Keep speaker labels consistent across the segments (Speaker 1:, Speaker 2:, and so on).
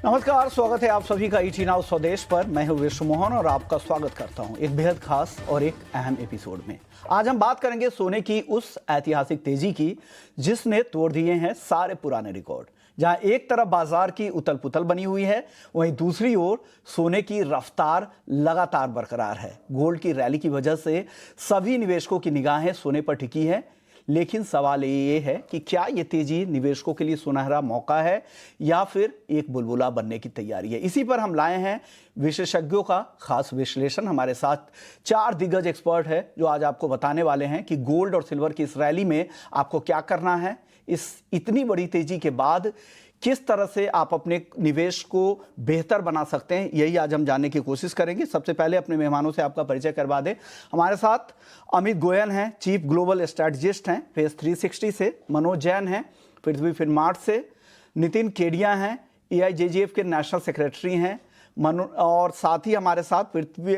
Speaker 1: नमस्कार, स्वागत है आप सभी का ईटी नाउ स्वदेश पर। मैं हूं विश्व मोहन और आपका स्वागत करता हूं एक बेहद खास और एक अहम एपिसोड में। आज हम बात करेंगे सोने की उस ऐतिहासिक तेजी की जिसने तोड़ दिए हैं सारे पुराने रिकॉर्ड। जहां एक तरफ बाजार की उथल पुथल बनी हुई है, वहीं दूसरी ओर सोने की रफ्तार लगातार बरकरार है। गोल्ड की रैली की वजह से सभी निवेशकों की निगाहें सोने पर टिकी है, लेकिन सवाल ये है कि क्या ये तेजी निवेशकों के लिए सुनहरा मौका है या फिर एक बुलबुला बनने की तैयारी है। इसी पर हम लाए हैं विशेषज्ञों का खास विश्लेषण। हमारे साथ 4 दिग्गज एक्सपर्ट है जो आज आपको बताने वाले हैं कि गोल्ड और सिल्वर की इस रैली में आपको क्या करना है। इस इतनी बड़ी तेजी के बाद किस तरह से आप अपने निवेश को बेहतर बना सकते हैं, यही आज हम जानने की कोशिश करेंगे। सबसे पहले अपने मेहमानों से आपका परिचय करवा दें। हमारे साथ अमित गोयल हैं, चीफ ग्लोबल स्ट्रैटेजिस्ट हैं फेस 360 से। मनोज जैन हैं पृथ्वी फिनमार्ट से। नितिन केडिया हैं, AIJGF के नेशनल सेक्रेटरी हैं। और साथ ही हमारे साथ पृथ्वी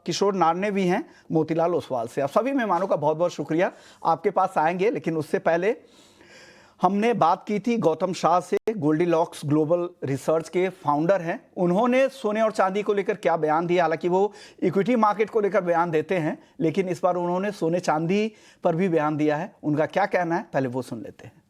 Speaker 1: किशोर नारने भी हैं मोतीलाल ओसवाल से। आप सभी मेहमानों का बहुत बहुत शुक्रिया। आपके पास आएंगे, लेकिन उससे पहले हमने बात की थी गौतम शाह से, गोल्डीलॉक्स ग्लोबल रिसर्च के फाउंडर हैं। उन्होंने सोने और चांदी को लेकर क्या बयान दिया। हालांकि वो इक्विटी मार्केट को लेकर बयान देते हैं, लेकिन इस बार उन्होंने सोने चांदी पर भी बयान दिया है। उनका क्या कहना है, पहले वो सुन लेते हैं।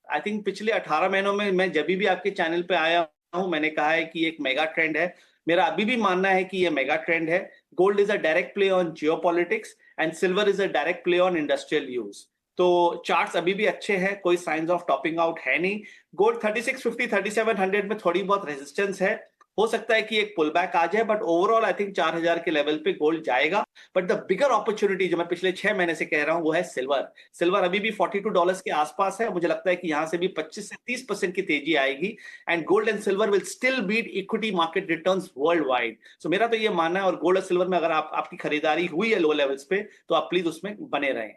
Speaker 2: आई थिंक पिछले 18 महीनों में मैं जब भी आपके चैनल पे आया हूं, मैंने कहा है कि एक मेगा ट्रेंड है। मेरा अभी भी मानना है कि ये मेगा ट्रेंड है। Gold is a direct play on geopolitics and silver is a direct play on industrial use. तो चार्ट्स अभी भी अच्छे हैं, कोई साइंस ऑफ टॉपिंग आउट है नहीं। गोल्ड 3650 3700 में थोड़ी बहुत रेजिस्टेंस है। हो सकता है कि एक पुल बैक आ जाए, बट ओवरऑल आई थिंक 4000 के लेवल पे गोल्ड जाएगा। बट द बिगर अपॉर्चुनिटी जो मैं पिछले 6 महीने से कह रहा हूं वो है सिल्वर। सिल्वर अभी भी $42 के आसपास है। मुझे लगता है कि यहां से भी 25 से 30% की तेजी आएगी and gold and silver will still beat equity market returns worldwide. So मेरा तो ये मानना है, और गोल्ड और सिल्वर में अगर आपकी खरीदारी हुई है लो लेवल्स पे, तो आप प्लीज उसमें बने रहें।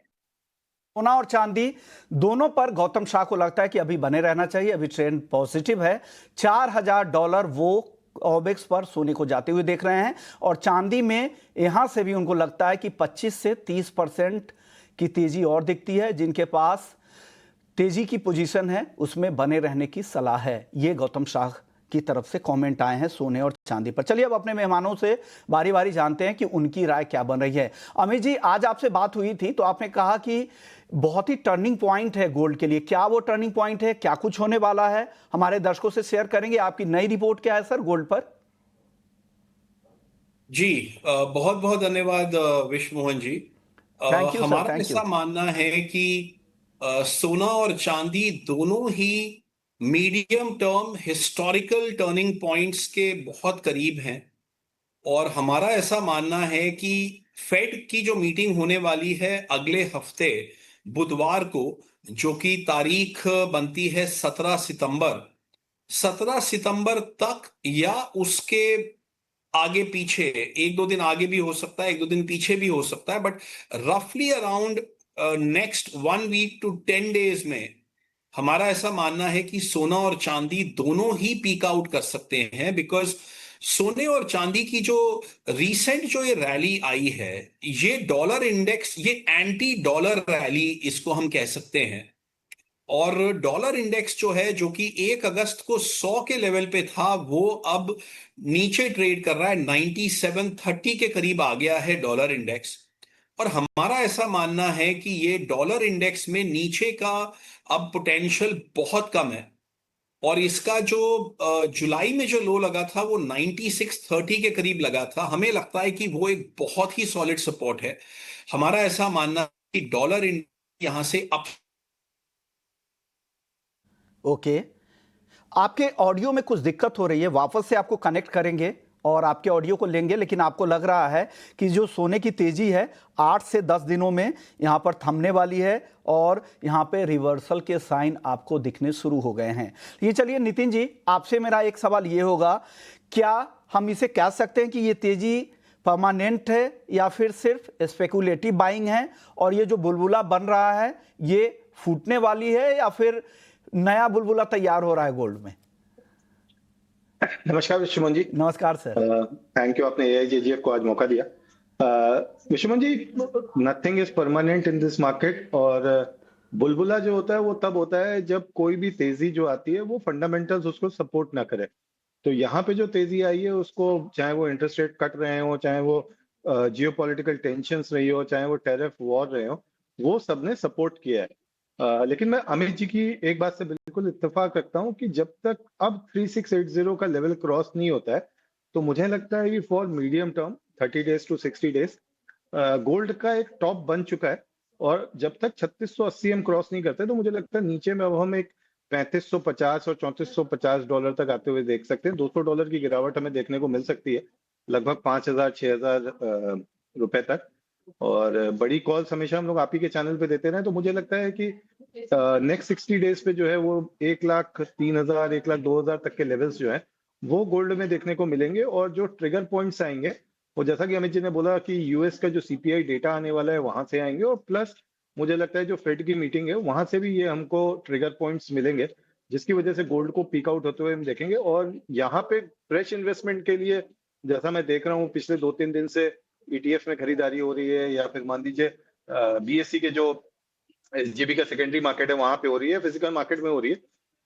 Speaker 1: सोना और चांदी दोनों पर गौतम शाह को लगता है कि अभी बने रहना चाहिए। अभी ट्रेंड पॉजिटिव है। $4000 वो ऑबिक्स पर सोने को जाते हुए देख रहे हैं, और चांदी में यहां से भी उनको लगता है कि 25 से 30% की तेजी और दिखती है। जिनके पास तेजी की पोजीशन है उसमें बने रहने की सलाह है। ये गौतम शाह की तरफ से कमेंट आए हैं सोने और चांदी पर। चलिए अब अपने मेहमानों से बारी बारी जानते हैं कि उनकी राय क्या बन रही है। अमित जी, आज आपसे बात हुई थी तो आपने कहा कि बहुत ही टर्निंग पॉइंट है गोल्ड के लिए। क्या वो टर्निंग पॉइंट है, क्या कुछ होने वाला है, हमारे दर्शकों से शेयर करेंगे। आपकी नई रिपोर्ट क्या है सर गोल्ड पर?
Speaker 3: जी, बहुत बहुत धन्यवाद Vishwa Mohan ji.
Speaker 1: Thank you sir,
Speaker 3: हमारा
Speaker 1: थैंक यू।
Speaker 3: ऐसा मानना है कि सोना और चांदी दोनों ही medium term historical turning points के बहुत करीब हैं। और हमारा ऐसा मानना है कि फेड की जो मीटिंग होने वाली है अगले हफ्ते बुधवार को, जो कि तारीख बनती है 17 सितंबर तक या उसके आगे पीछे, एक दो दिन आगे भी हो सकता है, एक दो दिन पीछे भी हो सकता है, बट रफली around next 1 week to 10 days में हमारा ऐसा मानना है कि सोना और चांदी दोनों ही पीक आउट कर सकते हैं। बिकॉज सोने और चांदी की जो रीसेंट जो ये रैली आई है, ये डॉलर इंडेक्स, ये एंटी डॉलर रैली इसको हम कह सकते हैं। और डॉलर इंडेक्स जो है, जो कि 1 अगस्त को 100 के लेवल पे था, वो अब नीचे ट्रेड कर रहा है, 9730 के करीब आ गया है डॉलर इंडेक्स। और हमारा ऐसा मानना है कि ये डॉलर इंडेक्स में नीचे का अब पोटेंशियल बहुत कम है। और इसका जो जुलाई में जो लो लगा था वो 9630 के करीब लगा था। हमें लगता है कि वो एक बहुत ही सॉलिड सपोर्ट है। हमारा ऐसा मानना है कि डॉलर इंडेक्स यहां से अप।
Speaker 1: ओके, आपके ऑडियो में कुछ दिक्कत हो रही है, वापस से आपको कनेक्ट करेंगे और आपके ऑडियो को लेंगे। लेकिन आपको लग रहा है कि जो सोने की तेजी है 8 से 10 दिनों में यहां पर थमने वाली है और यहां पे रिवर्सल के साइन आपको दिखने शुरू हो गए हैं। ये चलिए नितिन जी, आपसे मेरा एक सवाल ये होगा, क्या हम इसे कह सकते हैं कि ये तेजी परमानेंट है या फिर सिर्फ स्पेकुलेटिव बाइंग है, और ये जो बुलबुला बन रहा है ये फूटने वाली है या फिर नया बुलबुला तैयार हो रहा है गोल्ड में?
Speaker 4: नमस्कार विश्वमन जी।
Speaker 1: नमस्कार सर।
Speaker 4: थैंक यू, आपने AIJGF को आज मौका दिया। Vishwaman ji, nothing is permanent in this market, और बुलबुला जो होता है वो तब होता है जब कोई भी तेजी जो आती है वो फंडामेंटल्स उसको सपोर्ट ना करे। तो यहाँ पे जो तेजी आई है उसको, चाहे वो इंटरेस्ट रेट कट रहे हो, चाहे वो जियोपॉलिटिकल टेंशंस रही हो, चाहे वो टेरिफ वॉर रहे हो, वो सबने सपोर्ट किया है। लेकिन मैं अमित जी की एक बात से बिल्कुल इत्तेफाक रखता हूँ कि जब तक अब 3680 का लेवल क्रॉस नहीं होता है, तो मुझे लगता है कि for medium term 30 days to 60 days gold का एक टॉप बन चुका है। और जब तक 3680 हम क्रॉस नहीं करते, तो मुझे लगता है नीचे में अब हम एक 3550 और 3450 डॉलर तक आते हुए देख सकते हैं। $200 की गिरावट हमें देखने को मिल सकती है, लगभग 5000-6000 रुपए तक। और बड़ी कॉल्स हमेशा हम लोग आप ही के चैनल पे देते रहे, तो मुझे लगता है कि नेक्स्ट 60 डेज पे जो है वो 1,03,000 1,02,000 तक के लेवल्स जो है वो गोल्ड में देखने को मिलेंगे। और जो ट्रिगर पॉइंट्स आएंगे वो, जैसा कि अमित जी ने बोला कि यूएस का जो सीपीआई डेटा आने वाला है वहां से आएंगे, और प्लस मुझे लगता है जो फेड की मीटिंग है वहां से भी ये हमको ट्रिगर पॉइंट्स मिलेंगे, जिसकी वजह से गोल्ड को पीक आउट होते हुए हम देखेंगे। और यहाँ पे फ्रेश इन्वेस्टमेंट के लिए, जैसा मैं देख रहा हूँ पिछले 2-3 दिन से ईटीएफ में खरीदारी हो रही है, या फिर मान लीजिए बीएससी के जो एसजीबी का सेकेंडरी मार्केट है वहां पे हो रही है, फिजिकल मार्केट में हो रही है,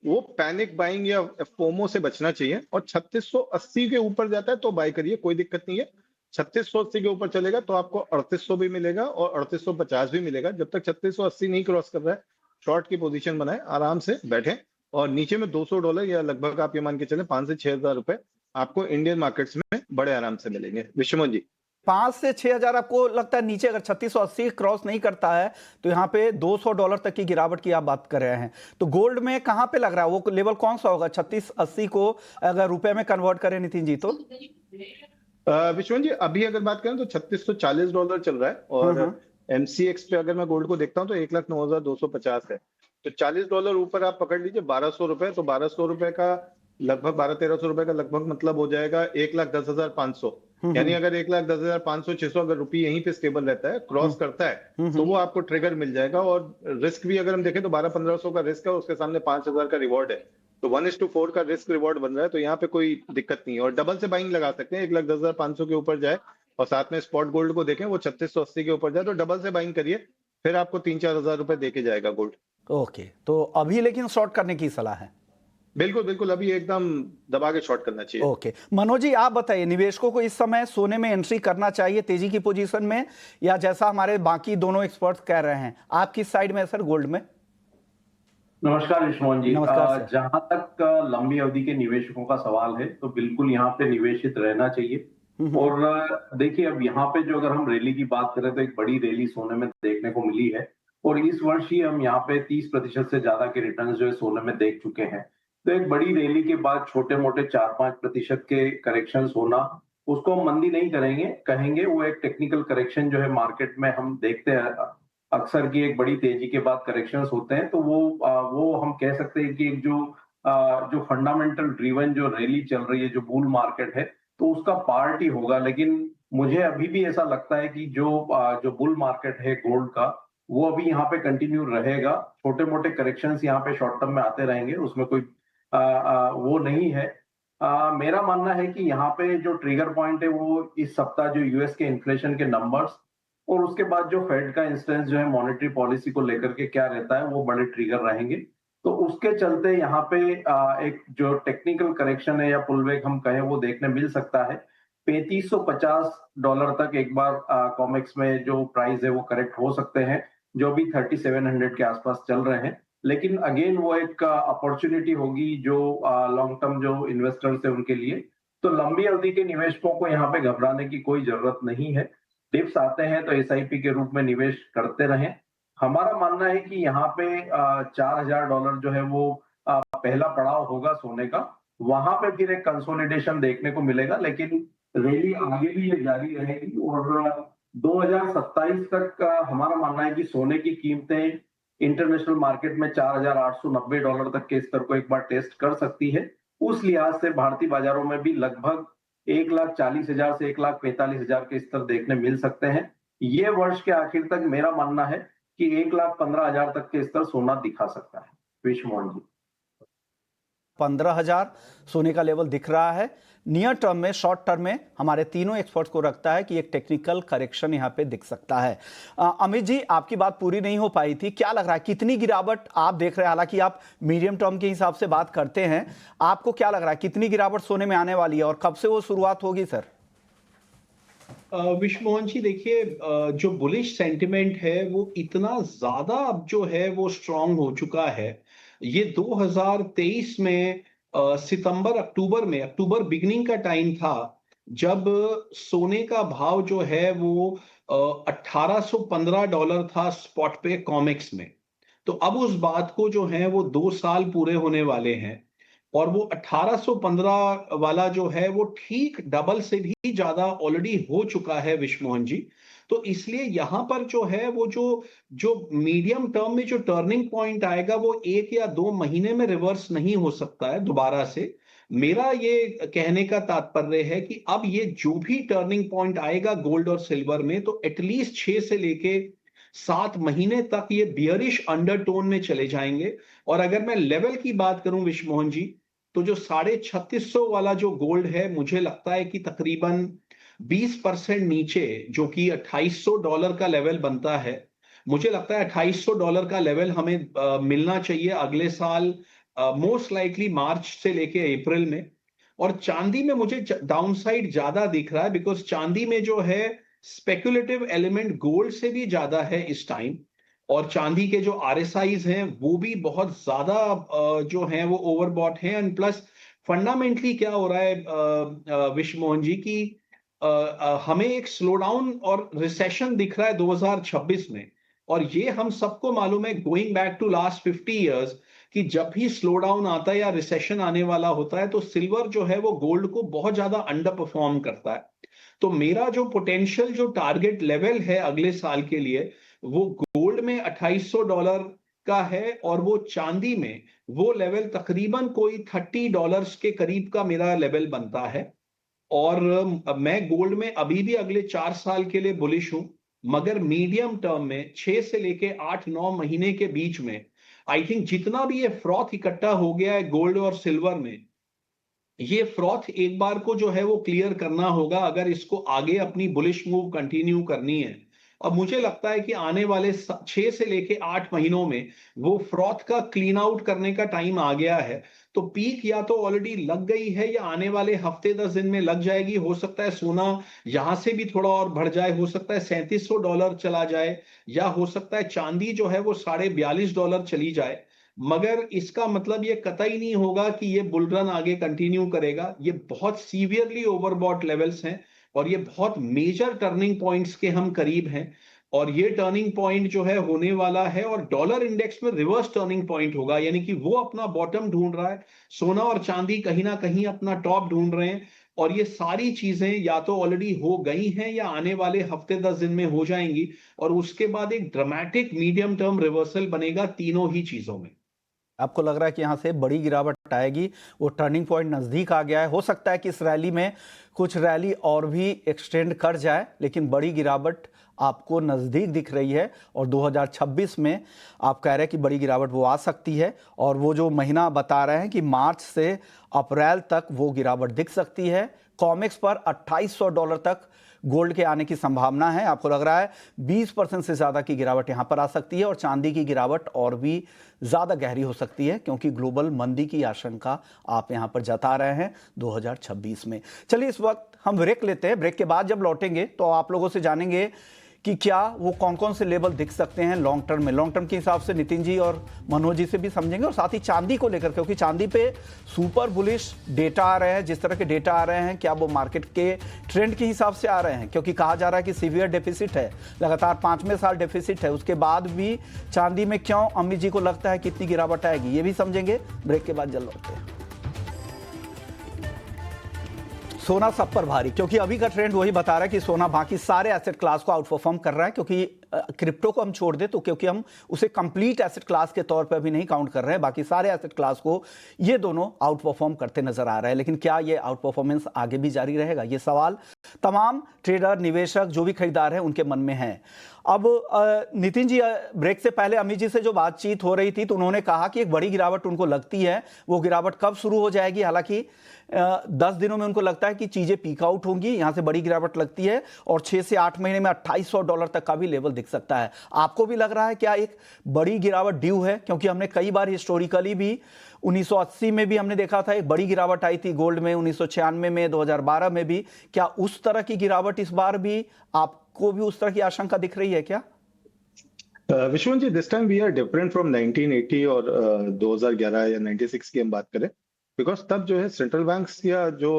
Speaker 4: वो पैनिक बाइंग या फोमो से बचना चाहिए। और 3680 के ऊपर जाता है तो बाय करिए, कोई दिक्कत नहीं है। 3680 के ऊपर चलेगा तो आपको 3800 भी मिलेगा और 3850 भी मिलेगा। जब तक 3680 नहीं क्रॉस कर रहा है, शॉर्ट की पोजीशन बनाए, आराम से बैठे। और नीचे में $200 या लगभग आप ये मान के चले 5 से 6,000 रुपए आपको इंडियन मार्केट्स में बड़े आराम से मिलेंगे। विश्वमोहन जी,
Speaker 1: 5 से 6 हजार आपको लगता है नीचे अगर 3680 क्रॉस नहीं करता है तो यहाँ पे $200 तक की गिरावट की आप बात कर रहे हैं, तो गोल्ड में कहां पे लग रहा है वो लेवल कौन सा होगा 3680 को अगर रुपए में कन्वर्ट करें नितिन जी तो?
Speaker 4: विश्वनाथ जी, अभी अगर बात करें तो $3640 चल रहा है। और एमसीएक्स पे अगर मैं गोल्ड को देखता हूँ तो 1,09,250 है। तो $40 ऊपर आप पकड़ लीजिए 1200 रुपए, तो 1200 रुपए का लगभग 1200-1300 रुपए का लगभग मतलब हो जाएगा 1,10,500। यानी अगर 1,10,500 600 अगर रुपये यहीं पे स्टेबल रहता है, क्रॉस करता है, तो वो आपको ट्रिगर मिल जाएगा। और रिस्क भी अगर हम देखें तो 1200-1500 का रिस्क है, उसके सामने 5,000 का रिवॉर्ड है। तो 1:4 का रिस्क रिवॉर्ड बन रहा है, तो यहाँ पे कोई दिक्कत नहीं है। और डबल से बाइंग लगा सकते हैं, 1,10,500 के ऊपर जाए और साथ में स्पॉट गोल्ड को देखें वो 3680 के ऊपर जाए, तो डबल से बाइंग करिए, फिर आपको 3-4 हजार रुपए दे के जाएगा गोल्ड।
Speaker 1: ओके, तो अभी लेकिन शॉर्ट करने की सलाह है?
Speaker 4: बिल्कुल बिल्कुल, अभी एकदम दबा के शॉर्ट करना चाहिए।
Speaker 1: ओके, मनोज जी आप बताइए, निवेशकों को इस समय सोने में एंट्री करना चाहिए तेजी की पोजीशन में, या जैसा हमारे बाकी दोनों एक्सपर्ट्स कह रहे हैं, आप किस साइड में है सर गोल्ड में?
Speaker 5: नमस्कार विश्वमोहन जी।
Speaker 1: नमस्कार सर।
Speaker 5: जहां तक लंबी अवधि के निवेशकों का सवाल है तो बिल्कुल यहाँ पे निवेशित रहना चाहिए। और देखिए, अब यहाँ पे जो अगर हम रैली की बात करें तो एक बड़ी रैली सोने में देखने को मिली है, और इस वर्ष ही हम यहाँ पे 30% से ज्यादा के रिटर्न जो है सोने में देख चुके हैं। तो एक बड़ी रैली के बाद छोटे मोटे 4-5% के करेक्शन होना, उसको हम मंदी नहीं कहेंगे, वो एक टेक्निकल करेक्शन जो है मार्केट में हम देखते हैं अक्सर की एक बड़ी तेजी के बाद करेक्शंस होते हैं। तो वो हम कह सकते हैं कि एक जो फंडामेंटल ड्रिवन जो रैली चल रही है, जो बुल मार्केट है, तो उसका पार्ट ही होगा। लेकिन मुझे अभी भी ऐसा लगता है कि जो बुल मार्केट है गोल्ड का, वो अभी यहाँ पे कंटिन्यू रहेगा। छोटे मोटे करेक्शंस यहाँ पे शॉर्ट टर्म में आते रहेंगे, उसमें कोई वो नहीं है। मेरा मानना है कि यहाँ पे जो ट्रिगर पॉइंट है वो इस सप्ताह जो यूएस के इन्फ्लेशन के नंबर्स और उसके बाद जो फेड का इंस्टेंस जो है मॉनेटरी पॉलिसी को लेकर के क्या रहता है, वो बड़े ट्रिगर रहेंगे। तो उसके चलते यहाँ पे एक जो टेक्निकल करेक्शन है या पुलबैक हम कहें, वो देखने मिल सकता है। $3550 तक एक बार कॉमेक्स में जो प्राइस है वो करेक्ट हो सकते हैं, जो भी 3700 के आसपास चल रहे हैं। लेकिन अगेन वो एक अपॉर्चुनिटी होगी जो लॉन्ग टर्म जो इन्वेस्टर्स है उनके लिए। तो लंबी अवधि के निवेशकों को यहाँ पे घबराने की कोई जरूरत नहीं है। डिप्स आते हैं तो एसआईपी के रूप में निवेश करते रहें। हमारा मानना है कि यहाँ पे $4,000 जो है वो पहला पड़ाव होगा सोने का, वहां पे फिर एक कंसोलिडेशन देखने को मिलेगा। लेकिन रैली आगे भी ये जारी रहेगी और 2027 तक हमारा मानना है कि सोने की कीमतें इंटरनेशनल मार्केट में $4,890 तक के स्तर को एक बार टेस्ट कर सकती है। उस लिहाज से भारतीय बाजारों में भी लगभग 1,40,000 से 1,45,000 के स्तर देखने मिल सकते हैं। ये वर्ष के आखिर तक मेरा मानना है कि 1,15,000 तक के स्तर सोना दिखा सकता है। विश्वमोहन जी।
Speaker 1: 15,000 सोने का लेवल दिख रहा है। नियर टर्म में, शॉर्ट टर्म में हमारे तीनों एक्सपर्ट्स को रखता है कि एक टेक्निकल करेक्शन यहां पे दिख सकता है। अमित जी, आपकी बात पूरी नहीं हो पाई थी, क्या लग रहा है कितनी गिरावट आप देख रहे हैं? हालांकि आप मीडियम टर्म के हिसाब से बात करते हैं, आपको क्या लग रहा है कितनी गिरावट सोने में आने वाली है और कब से वो शुरुआत होगी सर?
Speaker 6: विश्वमोहन जी, देखिए, जो बुलिश सेंटिमेंट है वो इतना ज्यादा अब जो है वो स्ट्रांग हो चुका है। ये 2023 में सितंबर अक्टूबर बिगिनिंग का टाइम था जब सोने का भाव जो है वो $1815 था स्पॉट पे कॉमेक्स में। तो अब उस बात को जो है वो 2 साल पूरे होने वाले हैं और वो 1815 वाला जो है वो ठीक डबल से भी ज्यादा ऑलरेडी हो चुका है विश्वमोहन जी। तो इसलिए यहां पर जो है वो जो मीडियम टर्म में जो टर्निंग पॉइंट आएगा वो 1 या 2 महीने में रिवर्स नहीं हो सकता है दोबारा से। मेरा ये कहने का तात्पर्य है कि अब ये जो भी टर्निंग पॉइंट आएगा गोल्ड और सिल्वर में, तो एटलीस्ट 6 से लेके 7 महीने तक ये बियरिश अंडरटोन में चले जाएंगे। और अगर मैं लेवल की बात करूं विश्वमोहन जी, तो जो 3650 वाला जो गोल्ड है, मुझे लगता है कि तकरीबन 20% नीचे, जो कि $2800 का लेवल बनता है, मुझे लगता है $2800 का लेवल हमें मिलना चाहिए अगले साल, मोस्ट लाइकली मार्च से लेके अप्रैल में। और चांदी में मुझे डाउनसाइड ज्यादा दिख रहा है, बिकॉज चांदी में जो है स्पेकुलेटिव एलिमेंट गोल्ड से भी ज्यादा है इस टाइम, और चांदी के जो आरएसआईज हैं वो भी बहुत ज्यादा जो हैं वो ओवरबॉट हैं। एंड प्लस फंडामेंटली क्या हो रहा है विश्वमोहन जी की हमें एक स्लो डाउन और रिसेशन दिख रहा है 2026 में। और ये हम सबको मालूम है, going back to last 50 years, कि जब भी स्लो डाउन आता है या रिसेशन आने वाला होता है तो सिल्वर जो है वो गोल्ड को बहुत ज्यादा अंडर परफॉर्म करता है। तो मेरा जो पोटेंशियल जो टारगेट लेवल है अगले साल के लिए, वो गोल्ड में $2800 का है, और वो चांदी में वो लेवल तकरीबन कोई $30 के करीब का मेरा लेवल बनता है। और मैं गोल्ड में अभी भी अगले 4 साल के लिए बुलिश हूं, मगर मीडियम टर्म में 6 से लेके 8-9 महीने के बीच में आई थिंक जितना भी ये फ्रॉथ इकट्ठा हो गया है गोल्ड और सिल्वर में, ये फ्रॉथ एक बार को जो है वो क्लियर करना होगा अगर इसको आगे अपनी बुलिश मूव कंटिन्यू करनी है। अब मुझे लगता है कि आने वाले 6 से लेके 8 महीनों में वो फ्रॉथ का क्लीन आउट करने का टाइम आ गया है। तो पीक या तो ऑलरेडी लग गई है या आने वाले हफ्ते 10 दिन में लग जाएगी। हो सकता है सोना यहां से भी थोड़ा और बढ़ जाए, हो सकता है $3700 चला जाए, या हो सकता है चांदी जो है वो $42.5 चली जाए। मगर इसका मतलब ये कतई नहीं होगा कि ये बुल रन आगे कंटिन्यू करेगा। ये बहुत सीवियरली ओवरबॉट लेवल्स हैं और ये बहुत मेजर टर्निंग पॉइंट्स के हम करीब हैं, और ये टर्निंग पॉइंट जो है होने वाला है, और डॉलर इंडेक्स में रिवर्स टर्निंग पॉइंट होगा, यानी कि वो अपना बॉटम ढूंढ रहा है, सोना और चांदी कहीं ना कहीं अपना टॉप ढूंढ रहे हैं। और ये सारी चीजें या तो ऑलरेडी हो गई हैं या आने वाले हफ्ते 10 दिन में हो जाएंगी, और उसके बाद एक ड्रामेटिक मीडियम टर्म रिवर्सल बनेगा तीनों ही चीजों में।
Speaker 1: आपको लग रहा है कि यहाँ से बड़ी गिरावट आएगी, वो टर्निंग पॉइंट नज़दीक आ गया है? हो सकता है कि इस रैली में कुछ रैली और भी एक्सटेंड कर जाए, लेकिन बड़ी गिरावट आपको नज़दीक दिख रही है, और 2026 में आप कह रहे हैं कि बड़ी गिरावट वो आ सकती है, और वो जो महीना बता रहे हैं कि मार्च से अप्रैल तक वो गिरावट दिख सकती है। कॉमेक्स पर $2800 तक गोल्ड के आने की संभावना है। आपको लग रहा है 20% से ज़्यादा की गिरावट यहाँ पर आ सकती है, और चांदी की गिरावट और भी ज़्यादा गहरी हो सकती है, क्योंकि ग्लोबल मंदी की आशंका आप यहाँ पर जता रहे हैं 2026 में। चलिए इस वक्त हम ब्रेक लेते हैं। ब्रेक के बाद जब लौटेंगे तो आप लोगों से जानेंगे कि क्या वो कौन कौन से लेवल दिख सकते हैं लॉन्ग टर्म में। लॉन्ग टर्म के हिसाब से नितिन जी और मनोज जी से भी समझेंगे, और साथ ही चांदी को लेकर, क्योंकि चांदी पे सुपर बुलिश डेटा आ रहे हैं। जिस तरह के डेटा आ रहे हैं, क्या वो मार्केट के ट्रेंड के हिसाब से आ रहे हैं? क्योंकि कहा जा रहा है कि सीवियर डेफिसिट है, लगातार 5वें साल डेफिसिट है, उसके बाद भी चांदी में क्यों अमित जी को लगता है कितनी गिरावट आएगी, ये भी समझेंगे। ब्रेक के बाद जल्द लौटते हैं। सोना सब पर भारी, क्योंकि अभी का ट्रेंड वही बता रहा है कि सोना बाकी सारे एसेट क्लास को आउट परफॉर्म कर रहा है। क्योंकि क्रिप्टो को हम छोड़ दें तो, क्योंकि हम उसे कंप्लीट एसेट क्लास के तौर पर अभी नहीं काउंट कर रहे हैं, बाकी सारे एसेट क्लास को ये दोनों आउट परफॉर्म करते नजर आ रहे हैं। लेकिन क्या ये आउट परफॉर्मेंस आगे भी जारी रहेगा, ये सवाल तमाम ट्रेडर, निवेशक, जो भी खरीदार हैं उनके मन में है। अब नितिन जी, ब्रेक से पहले अमित जी से जो बातचीत हो रही थी तो उन्होंने कहा कि एक बड़ी गिरावट उनको लगती है। वो गिरावट कब शुरू हो जाएगी? हालांकि 10 दिनों में उनको लगता है कि चीजें पीक आउट होंगी, यहां से बड़ी गिरावट लगती है और 6 से 8 महीने में $2800 तक का भी लेवल दिख सकता है। आपको भी लग रहा है क्या एक बड़ी गिरावट ड्यू है? क्योंकि हमने कई बार हिस्टोरिकली भी 1980 में भी हमने देखा था एक बड़ी गिरावट आई थी गोल्ड में, 1996 में, 2012 में भी। क्या उस तरह की गिरावट इस बार भी आपको भी उस तरह की आशंका दिख रही है क्या?
Speaker 4: Vishwanath ji, this time we are different from 1980 और 2011 या 96 की हम बात करें, बिकॉज तब जो है सेंट्रल बैंक्स या जो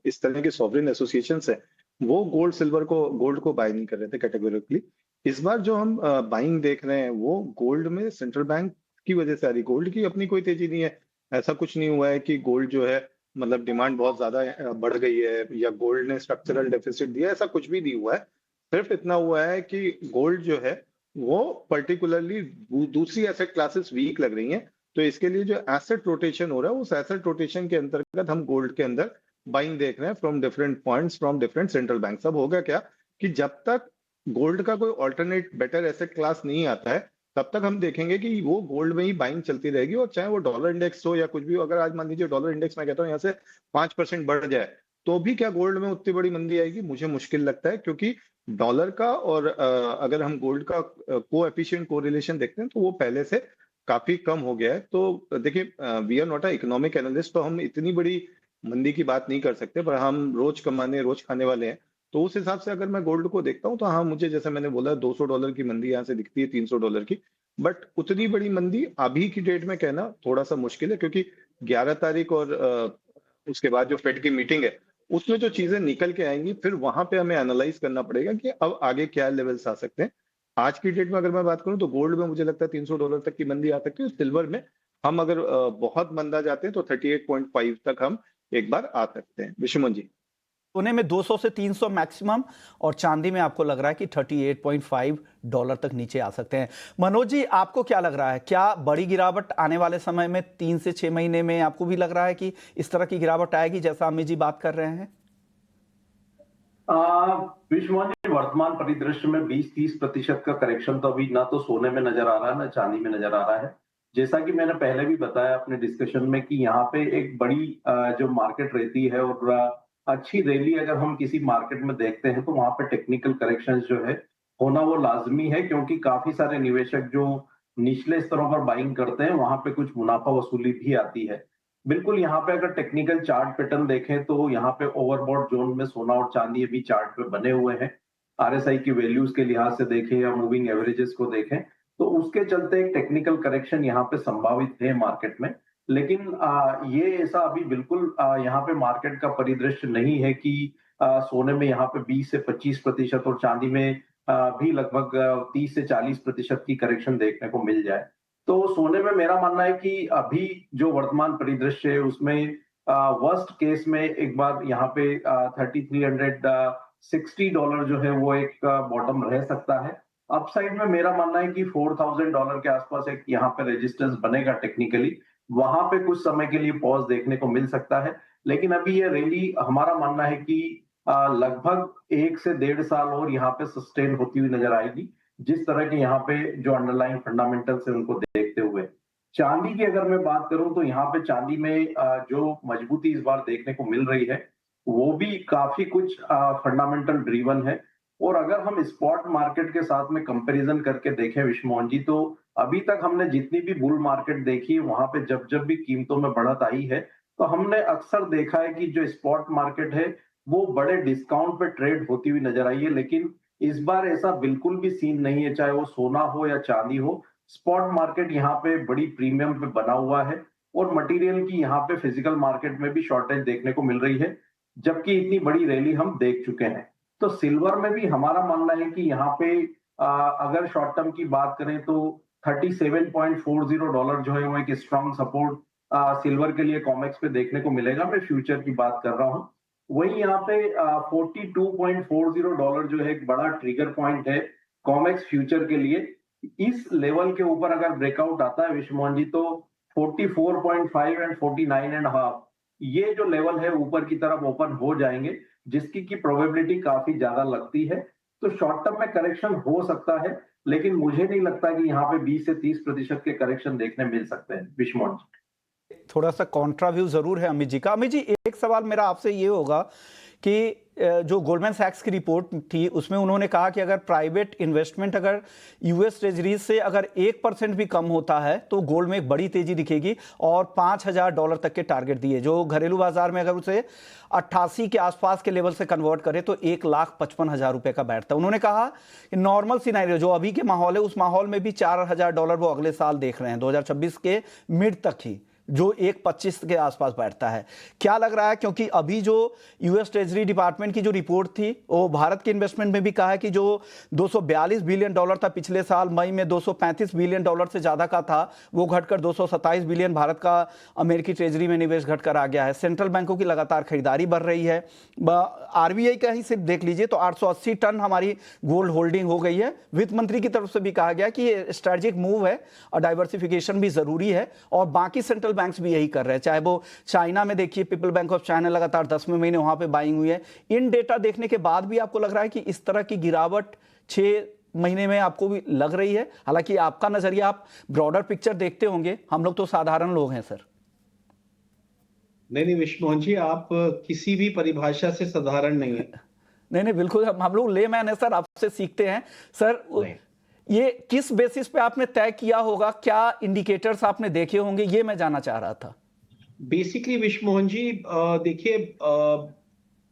Speaker 4: इस तरह के सॉवरेन एसोसिएशंस है वो गोल्ड को बाय नहीं कर रहे थे कैटेगोरिकली। इस बार जो हम बाइंग देख रहे हैं वो गोल्ड में सेंट्रल बैंक की वजह से आ रही। गोल्ड की अपनी कोई तेजी नहीं है, ऐसा कुछ नहीं हुआ है कि गोल्ड जो है मतलब डिमांड बहुत ज्यादा बढ़ गई है या गोल्ड ने स्ट्रक्चरल डेफिसिट दिया, ऐसा कुछ भी नहीं हुआ है। सिर्फ इतना हुआ है कि गोल्ड जो है वो पर्टिकुलरली दूसरी एसेट क्लासेस वीक लग रही हैं, तो इसके लिए जो एसेट रोटेशन हो रहा है उस एसेट रोटेशन के अंतर्गत हम गोल्ड के अंदर बाइंग देख रहे हैं from different points from different central bank. अब होगा क्या कि जब तक गोल्ड का कोई ऑल्टरनेट बेटर एसेट क्लास नहीं आता है तब तक हम देखेंगे कि वो गोल्ड में ही बाइंग चलती रहेगी, और चाहे वो डॉलर इंडेक्स हो या कुछ भी हो। अगर आज मान लीजिए डॉलर इंडेक्स में कहता हूँ यहाँ से 5% बढ़ जाए तो भी क्या गोल्ड में उतनी बड़ी मंदी आएगी? मुझे मुश्किल लगता है, क्योंकि डॉलर का और अगर हम गोल्ड का कोएफिशिएंट कोरिलेशन देखते हैं तो वो पहले से काफी कम हो गया है। तो देखिए, we are not a economic analyst, तो हम इतनी बड़ी मंदी की बात नहीं कर सकते, पर हम रोज कमाने रोज खाने वाले हैं। तो उस हिसाब से अगर मैं गोल्ड को देखता हूँ तो हाँ, मुझे जैसे मैंने बोला $200 की मंदी यहाँ से दिखती है, $300 की। बट उतनी बड़ी मंदी अभी की डेट में कहना थोड़ा सा मुश्किल है, क्योंकि 11 तारीख और उसके बाद जो फेड की मीटिंग है उसमें जो चीजें निकल के आएंगी फिर वहां पे हमें एनालाइज करना पड़ेगा कि अब आगे क्या लेवल्स आ सकते हैं। आज की डेट में अगर मैं बात करूं तो गोल्ड में मुझे लगता है $300 तक की मंदी आ सकती है। सिल्वर में हम अगर बहुत मंदा जाते हैं तो 38.5 तक हम एक बार आ सकते हैं। विश्वमन जी,
Speaker 1: सोने में 200 से 300 मैक्सिमम, और चांदी में आपको लग रहा है कि $38.5 तक नीचे आ सकते हैं। मनोज जी, आपको क्या लग रहा है? क्या बड़ी गिरावट आने वाले समय में 3 से 6 महीने में आपको भी लग रहा है कि इस तरह की गिरावट आएगी जैसा अमित जी बात कर रहे हैं?
Speaker 5: विश्वनाथ जी, वर्तमान परिदृश्य में 20-30% का करेक्शन तो अभी ना तो सोने में नजर आ रहा है ना चांदी में नजर आ रहा है। जैसा कि मैंने पहले भी बताया अपने डिस्कशन में कि यहाँ पे एक बड़ी जो मार्केट रहती है और अच्छी रैली अगर हम किसी मार्केट में देखते हैं तो वहां पे टेक्निकल करेक्शन जो है होना वो लाजमी है, क्योंकि काफी सारे निवेशक जो निचले स्तरों पर बाइंग करते हैं वहां पे कुछ मुनाफा वसूली भी आती है। बिल्कुल, यहाँ पे अगर टेक्निकल चार्ट पैटर्न देखें तो यहाँ पे ओवरबॉट जोन में सोना और चांदी अभी चार्ट पे बने हुए हैं। आरएसआई की वैल्यूज के लिहाज से देखें या मूविंग एवरेजेस को देखें तो उसके चलते एक टेक्निकल करेक्शन यहाँ पे संभावित है मार्केट में। लेकिन ये ऐसा अभी बिल्कुल यहाँ पे मार्केट का परिदृश्य नहीं है कि सोने में यहाँ पे 20 से 25% और चांदी में भी लगभग 30 से 40% की करेक्शन देखने को मिल जाए। तो सोने में मेरा मानना है कि अभी जो वर्तमान परिदृश्य है उसमें वर्स्ट केस में एक बार यहाँ पे $3360 जो है वो एक बॉटम रह सकता है। अपसाइड में मेरा मानना है कि $4000 के आसपास एक यहाँ पे रेजिस्टेंस बनेगा टेक्निकली, वहां पे कुछ समय के लिए पॉज देखने को मिल सकता है। लेकिन अभी ये रैली हमारा मानना है कि लगभग 1 से 1.5 साल और यहाँ पे सस्टेन होती हुई नजर आएगी, जिस तरह के यहाँ पे जो अंडरलाइन फंडामेंटल्स है उनको देखते हुए। चांदी की अगर मैं बात करूं तो यहाँ पे चांदी में जो मजबूती इस बार देखने को मिल रही है वो भी काफी कुछ फंडामेंटल ड्रीवन है। और अगर हम स्पॉट मार्केट के साथ में कंपैरिजन करके देखें विश्वमोहन जी, तो अभी तक हमने जितनी भी बुल मार्केट देखी है वहां पे जब जब भी कीमतों में बढ़त आई है तो हमने अक्सर देखा है कि जो स्पॉट मार्केट है वो बड़े डिस्काउंट पे ट्रेड होती हुई नजर आई है। लेकिन इस बार ऐसा बिल्कुल भी सीन नहीं है, चाहे वो सोना हो या चांदी हो। स्पॉट मार्केट यहाँ पे बड़ी प्रीमियम पे बना हुआ है और मटेरियल की यहाँ पे फिजिकल मार्केट में भी शॉर्टेज देखने को मिल रही है, जबकि इतनी बड़ी रैली हम देख चुके हैं। तो सिल्वर में भी हमारा मानना है कि यहाँ पे अगर शॉर्ट टर्म की बात करें तो $37.40 जो है वो एक स्ट्रॉन्ग सपोर्ट सिल्वर के लिए कॉमेक्स पे देखने को मिलेगा। मैं फ्यूचर की बात कर रहा हूँ। वही यहाँ पे $42.40 जो है एक बड़ा ट्रिगर पॉइंट है कॉमेक्स फ्यूचर के लिए। इस लेवल के ऊपर अगर ब्रेकआउट आता है विश्वमोहन जी तो 44.5 एंड 49.5 ये जो लेवल है ऊपर की तरफ ओपन हो जाएंगे, जिसकी की प्रोबेबिलिटी काफी ज्यादा लगती है। तो शॉर्ट टर्म में करेक्शन हो सकता है, लेकिन मुझे नहीं लगता कि यहाँ पे 20 से 30% के करेक्शन देखने मिल सकते हैं विश्वमोहन जी।
Speaker 1: थोड़ा सा कॉन्ट्रा व्यू जरूर है अमित जी का। अमित जी, एक सवाल मेरा आपसे ये होगा कि जो गोल्डमैन सैक्स की रिपोर्ट थी उसमें उन्होंने कहा कि अगर प्राइवेट इन्वेस्टमेंट अगर यूएस ट्रेजरीज से अगर 1% भी कम होता है तो गोल्ड में एक बड़ी तेजी दिखेगी और $5,000 तक के टारगेट दिए, जो घरेलू बाजार में अगर उसे 88 के आसपास के लेवल से कन्वर्ट करे तो 1,55,000 रुपए का बैठता है। उन्होंने कहा कि नॉर्मल सिनेरियो जो अभी के माहौल है उस माहौल में भी $4,000 वो अगले साल देख रहे हैं, 2026 के मिड तक ही, जो 1.25 के आसपास बैठता है। क्या लग रहा है, क्योंकि अभी जो यूएस ट्रेजरी डिपार्टमेंट की जो रिपोर्ट थी वो भारत के इन्वेस्टमेंट में भी कहा है कि जो $242 बिलियन था पिछले साल मई में, $235 बिलियन से ज्यादा का था, वो घटकर 227 बिलियन भारत का अमेरिकी ट्रेजरी में निवेश घटकर आ गया है। सेंट्रल बैंकों की लगातार खरीदारी बढ़ रही है। आरबीआई का ही सिर्फ देख लीजिए तो 880 टन हमारी गोल्ड होल्डिंग हो गई है। वित्त मंत्री की तरफ से भी कहा गया कि ये स्ट्रेटेजिक मूव है और डाइवर्सिफिकेशन भी जरूरी है, और बाकी सेंट्रल बैंक्स भी यही कर रहे हैं। चाहे वो चाइना में देखिए, पीपल बैंक ऑफ चाइना लगातार 10वें महीने वहां पे बाइंग हुई है। इन डेटा देखने के बाद भी आपको लग रहा है कि इस तरह की गिरावट 6 महीने में आपको भी लग रही है? हालांकि आपका नजरिया, आप ब्रॉडर पिक्चर देखते होंगे, हम लोग तो साधारण लोग हैं सर।
Speaker 6: नहीं विश्वमोहन जी, आप किसी भी परिभाषा से साधारण नहीं है।
Speaker 1: नहीं बिल्कुल, हम लोग लेमैन है सर, आपसे सीखते हैं सर। ये किस बेसिस पे आपने तय किया होगा, क्या इंडिकेटर्स आपने देखे होंगे, ये मैं जानना चाह रहा था।
Speaker 6: बेसिकली विश्वमोहन जी, देखिए,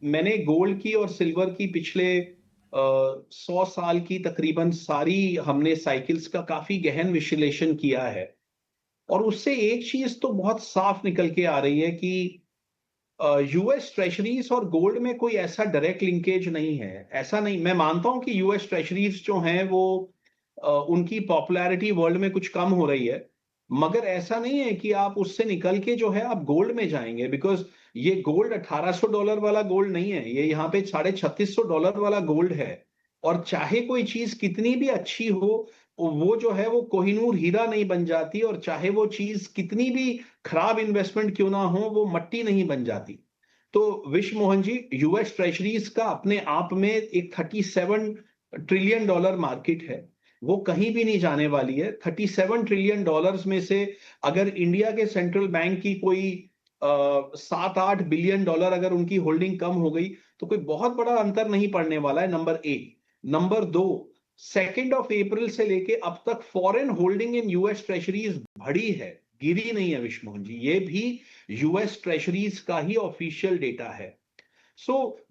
Speaker 6: मैंने गोल्ड की और सिल्वर की पिछले 100 साल की तकरीबन सारी हमने साइकिल्स का काफी गहन विश्लेषण किया है, और उससे एक चीज तो बहुत साफ निकल के आ रही है कि यूएस ट्रेशरीज और गोल्ड में कोई ऐसा डायरेक्ट लिंकेज नहीं है। ऐसा नहीं, मैं मानता हूं कि यूएस ट्रेशरीज जो हैं वो उनकी पॉपुलैरिटी वर्ल्ड में कुछ कम हो रही है, मगर ऐसा नहीं है कि आप उससे निकल के जो है आप गोल्ड में जाएंगे, बिकॉज ये गोल्ड $1,800 वाला गोल्ड नहीं है, ये यहाँ पे $3,600 वाला गोल्ड है। और चाहे कोई चीज कितनी भी अच्छी हो, वो जो है वो कोहिनूर हीरा नहीं बन जाती, और चाहे वो चीज कितनी भी खराब इन्वेस्टमेंट क्यों ना हो, वो मट्टी नहीं बन जाती। तो विश्वमोहन जी, यूएस ट्रेशरीज का अपने आप में एक $37 ट्रिलियन मार्केट है, वो कहीं भी नहीं जाने वाली है। $37 ट्रिलियन में से अगर इंडिया के सेंट्रल बैंक की कोई 7-8 बिलियन डॉलर अगर उनकी होल्डिंग कम हो गई तो कोई बहुत बड़ा अंतर नहीं पड़ने वाला है, नंबर 1। नंबर 2, 2 अप्रैल से लेके अब तक फॉरेन होल्डिंग इन यूएस ट्रेशरीज बढ़ी है, गिरी नहीं है विश्वमोहन जी। ये भी यूएस ट्रेशरीज का ही ऑफिशियल डेटा है।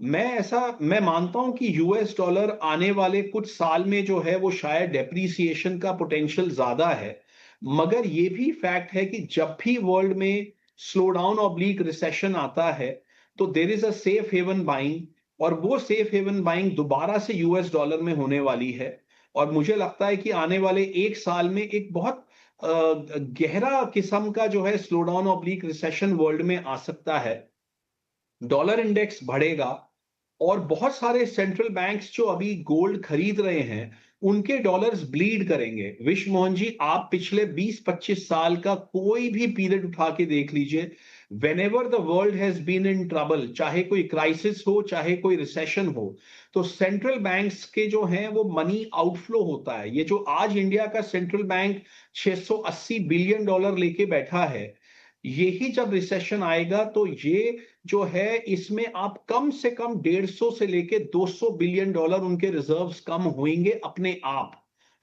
Speaker 6: मैं मानता हूं कि यूएस डॉलर आने वाले कुछ साल में जो है वो शायद डेप्रीसिएशन का पोटेंशियल ज्यादा है, मगर ये भी फैक्ट है कि जब भी वर्ल्ड में स्लो डाउन ऑब्लिक रिसेशन आता है तो there is a safe haven buying, और वो सेफ हेवन बाइंग दोबारा से यूएस डॉलर में होने वाली है। और मुझे लगता है कि आने वाले 1 साल में एक बहुत गहरा किस्म का जो है slow down oblique recession world में आ सकता है। डॉलर इंडेक्स बढ़ेगा, और बहुत सारे सेंट्रल बैंक्स जो अभी गोल्ड खरीद रहे हैं उनके डॉलर्स ब्लीड करेंगे। विश्वमोहन जी, आप पिछले 20-25 साल का कोई भी पीरियड उठा के देख लीजिए, whenever the world has been in trouble, चाहे कोई क्राइसिस हो चाहे कोई रिसेशन हो, तो सेंट्रल बैंक्स के जो हैं वो मनी आउटफ्लो होता है। ये जो आज इंडिया का सेंट्रल बैंक $680 बिलियन लेके बैठा है, यही जब रिसेशन आएगा तो ये जो है इसमें आप कम से कम 150 से लेके $200 बिलियन उनके रिजर्व्स कम होंगे अपने आप।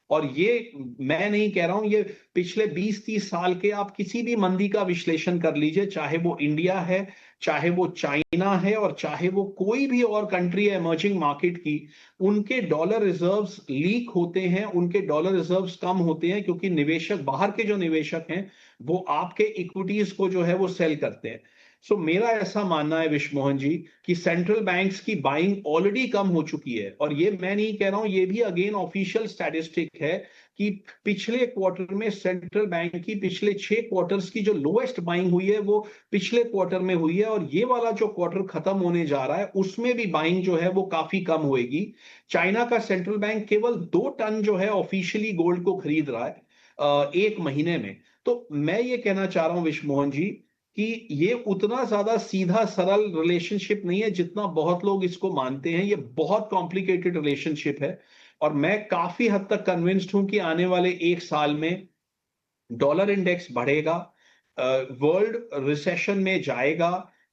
Speaker 6: और ये मैं नहीं कह रहा हूं, ये पिछले 20-30 साल के आप किसी भी मंदी का विश्लेषण कर लीजिए, चाहे वो इंडिया है, चाहे वो चाइना है, और चाहे वो कोई भी और कंट्री है इमर्जिंग मार्केट की, उनके डॉलर रिजर्व्स लीक होते हैं, उनके डॉलर रिजर्व्स कम होते हैं, क्योंकि निवेशक, बाहर के जो निवेशक हैं वो आपके इक्विटीज को जो है वो सेल करते हैं। सो मेरा ऐसा मानना है विश्वमोहन जी कि सेंट्रल बैंक्स की बाइंग ऑलरेडी कम हो चुकी है, और ये मैं नहीं कह रहा हूं, ये भी अगेन ऑफिशियल स्टैटिस्टिक है कि पिछले क्वार्टर में सेंट्रल बैंक की पिछले 6 क्वार्टर्स की जो लोएस्ट बाइंग हुई है वो पिछले क्वार्टर में हुई है, और ये वाला जो क्वार्टर खत्म होने जा रहा है उसमें भी बाइंग जो है वो काफी कम होएगी। चाइना का सेंट्रल बैंक केवल 2 टन जो है ऑफिशियली गोल्ड को खरीद रहा है 1 महीने में। तो मैं ये कहना चाह रहा हूं विश्वमोहन जी कि ये उतना ज्यादा सीधा सरल रिलेशनशिप नहीं है जितना बहुत लोग इसको मानते हैं। ये बहुत कॉम्प्लिकेटेड रिलेशनशिप है और मैं काफी हद तक कन्विंस्ड हूं कि आने वाले एक साल में डॉलर इंडेक्स बढ़ेगा, वर्ल्ड रिसेशन में जाएगा,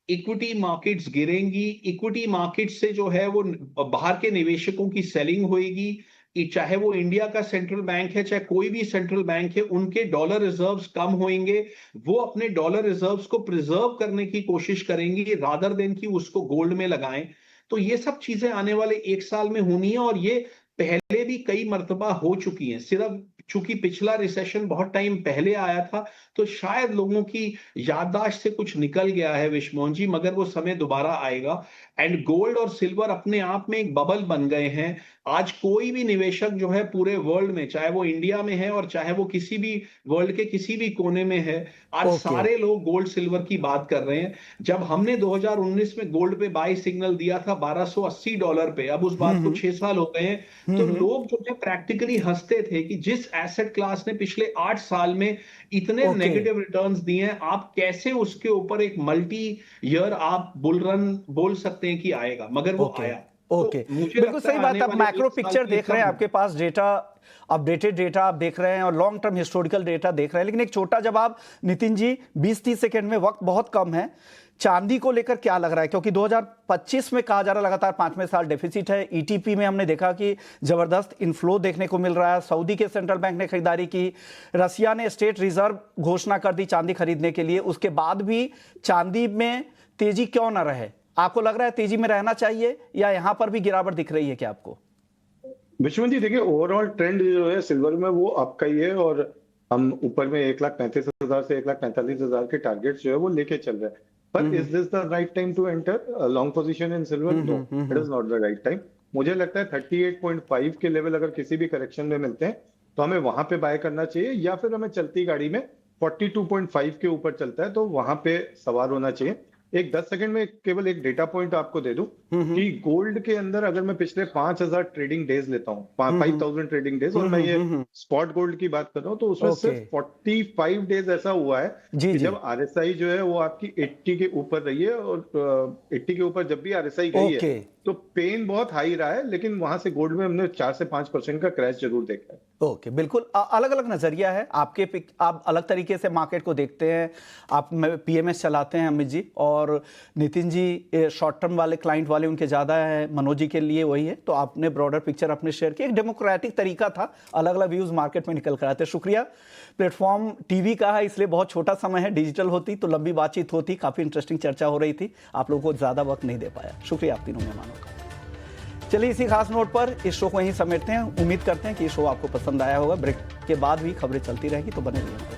Speaker 6: इक्विटी मार्केट्स गिरेंगी, इक्विटी मार्केट से जो है वो बाहर के निवेशकों की सेलिंग होएगी, चाहे वो इंडिया का सेंट्रल बैंक है चाहे कोई भी सेंट्रल बैंक है, उनके डॉलर रिजर्व्स कम होंगे, वो अपने डॉलर रिजर्व्स को प्रिजर्व करने की कोशिश करेंगी रादर देन कि उसको गोल्ड में लगाएं। तो ये सब चीजें आने वाले एक साल में होनी है और ये पहले भी कई मर्तबा हो चुकी हैं। सिर्फ चूंकि पिछला रिसेशन बहुत टाइम पहले आया था तो शायद लोगों की याददाश्त से कुछ निकल गया है विश्वमोहन जी, मगर वो समय दोबारा आएगा। एंड गोल्ड और सिल्वर अपने आप में एक बबल बन गए हैं। आज कोई भी निवेशक जो है पूरे वर्ल्ड में, चाहे वो इंडिया में है और चाहे वो किसी भी वर्ल्ड के किसी भी कोने में है, आज सारे लोग गोल्ड सिल्वर की बात कर रहे हैं। जब हमने 2019 में गोल्ड पे बाई सिग्नल दिया था $1280 पे, अब उस बात को 6 साल हो गए हैं, तो लोग जो है प्रैक्टिकली हंसते थे कि जिस एसेट क्लास ने पिछले 8 साल में इतने नेगेटिव रिटर्न्स दिए हैं, आप कैसे उसके ऊपर एक मल्टी ईयर आप बुल रन बोल सकते हैं कि आएगा, मगर वो आया।
Speaker 1: ओके, बिल्कुल सही बात है। आप मैक्रो पिक्चर देख रहे हैं, आपके पास डेटा, अपडेटेड डेटा आप देख रहे हैं और लॉन्ग टर्म हिस्टोरिकल डेटा देख रहे हैं, लेकिन एक छोटा जवाब नितिन जी, 20-30 सेकंड में, वक्त बहुत कम है। चांदी को लेकर क्या लग रहा है, क्योंकि 2025 में कहा जा रहा है लगातार 5वें साल डेफिसिट है। ईटीपी में हमने देखा कि जबरदस्त इनफ्लो देखने को मिल रहा है। सऊदी के सेंट्रल बैंक ने खरीदारी की, रसिया ने स्टेट रिजर्व घोषणा कर दी चांदी खरीदने के लिए, उसके बाद भी चांदी में तेजी क्यों ना रहे? आपको लग रहा है तेजी में रहना चाहिए या यहां पर भी गिरावट दिख रही है क्या आपको?
Speaker 4: विश्वनाथ जी देखिए, ओवरऑल ट्रेंड जो है सिल्वर में वो आपका ही है और हम ऊपर में 1,35,000 से 1,45,000 के टारगेट जो है वो लेके चल रहे हैं। पर is this the right time to enter long position in silver? No, it is not the right time. मुझे लगता है 38.5 के लेवल अगर किसी भी करेक्शन में मिलते हैं तो हमें वहां पे बाय करना चाहिए, या फिर हमें चलती गाड़ी में 42.5 के ऊपर चलता है तो वहां पे सवार होना चाहिए। एक 10 सेकंड में केवल एक डेटा पॉइंट आपको दे दूं कि गोल्ड के अंदर अगर मैं पिछले 5,000 ट्रेडिंग डेज लेता हूं, 5,000 ट्रेडिंग डेज, और मैं ये स्पॉट गोल्ड की बात कर रहा हूं, तो उसमें सिर्फ 45 डेज ऐसा हुआ है कि जब आरएसआई जो है वो आपकी 80 के ऊपर रही है, और 80 के ऊपर जब भी आरएसआई गई है तो पेन बहुत हाई रहा है, लेकिन वहां से गोल्ड में हमने 4 से 5% का क्रैश जरूर देखा है।
Speaker 1: ओके, बिल्कुल अलग अलग नजरिया है आपके, आप अलग तरीके से मार्केट को देखते हैं। आप पीएमएस चलाते हैं अमित जी, और नितिन जी शॉर्ट टर्म वाले क्लाइंट वाले उनके ज्यादा है, मनोज जी के लिए वही है। तो आपने ब्रॉडर पिक्चर अपने शेयर किया, एक डेमोक्रेटिक तरीका था, अलग अलग व्यूज मार्केट में निकल कर आते। शुक्रिया। प्लेटफॉर्म टीवी का है इसलिए बहुत छोटा समय है, डिजिटल होती तो लंबी बातचीत होती, काफी इंटरेस्टिंग चर्चा हो रही थी, आप लोगों को ज्यादा वक्त नहीं दे पाया। शुक्रिया आप तीनों मेहमानों का। चलिए इसी खास नोट पर इस शो को यहीं समेटते हैं। उम्मीद करते हैं कि ये शो आपको पसंद आया होगा। ब्रेक के बाद भी खबरें चलती रहेगी, तो बने रहिए।